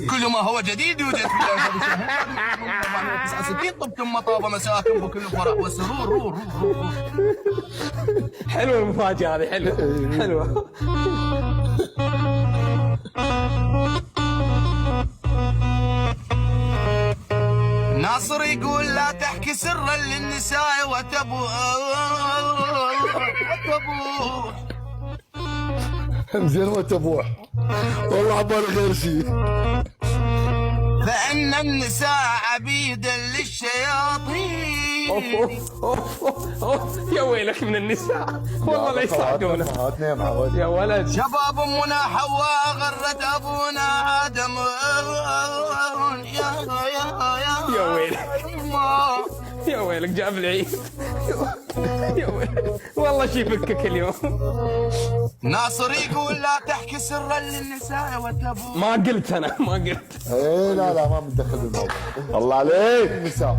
كل ما هو جديد يوجد في الأنفاق. 469 طبتم مطاب مساكن بكل فرح وسرور. رو رو رو رو. حلوه المفاجاه هذه، حلوه حلوه. ناصر يقول لا تحكي سرا للنساء وتبوح. زين وتبوح والله عبالي غير شيء. فإن النساء عبيدا للشياطين. يا ويلك من النساء والله لا يساعدونا يا ولد. شباب أمنا حواء غرت أبونا آدم. يا ويلك يا ويلك جاب العيد. يا ويلك والله شي فكك اليوم. ناصر يقول لا تحكي سرا للنساء وتبوح. ما قلت انا ما قلت. ايه لا ما بتدخل بالموضوع. الله عليك النساء.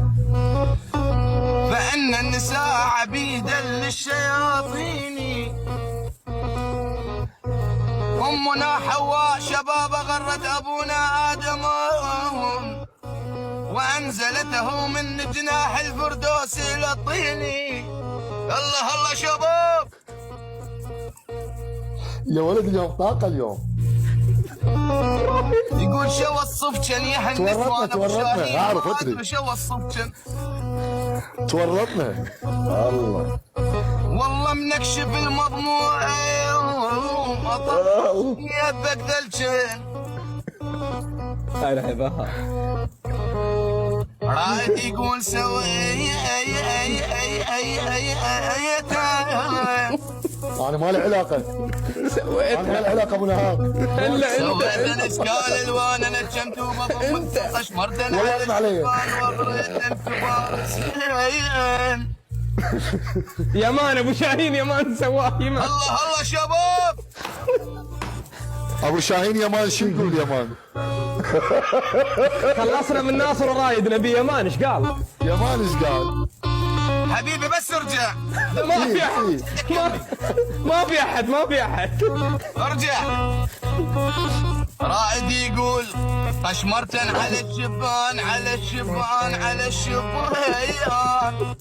فإن النساء عبيدا للشياطين. أمنا حواء شباب غرت أبونا آدم وأنزلته من جناح الفردوس إلى الطين. الله الله شباب. يا ولد اليوم طاقة اليوم. يقول شو الصفشن يا حنس. تورطنا اعرف ادري. شو الصفشن. تورطنا الله. والله منكشف المضموع يدك دلشن. هاي لعبها. رائد يقول سوي انا ما لي علاقة. سويت انا ما لي علاقة ابو نهار. الا سويت انت اشكال الوان انا نجمت وبضمت اشمرت والله علي. يمان ابو شاهين يمان سواه يمان. الله الله شباب. ابو شاهين يمان شو يقول يمان؟ خلصنا من ناصر ورايد نبي يمان ايش قال؟ يمان ايش قال؟ حبيبي بس ارجع. ما في احد ما في احد ما في احد. ارجع. رائد يقول قشمرة على الشبان على الشبان على الشبان.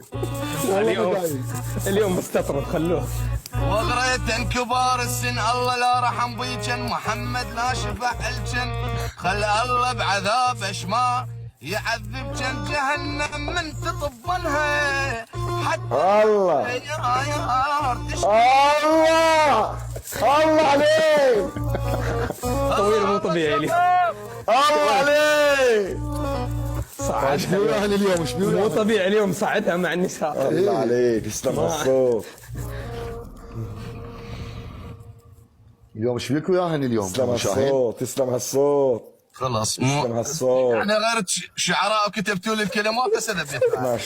اليوم مستطرد خلوه. وغريتن كبار السن الله لا رحم بيجن محمد لا شفع الجن. خل الله بعذاب اشما يعذب جن جهنم من تطبنها حتى الله يا الله الله عليك. طويل مو طبيعي اليوم. الله عليك. صعدها ايش بيقولوا اليوم ايش بيقولوا؟ مو طبيعي اليوم صعدها مع النساء. الله عليك تسلم هالصوت. اليوم ايش فيك وياهن اليوم؟ تسلم هالصوت تسلم هالصوت خلاص تسلم هالصوت. يعني غيرت شعراء وكتبتوا لي الكلمات هسه ما شاء الله.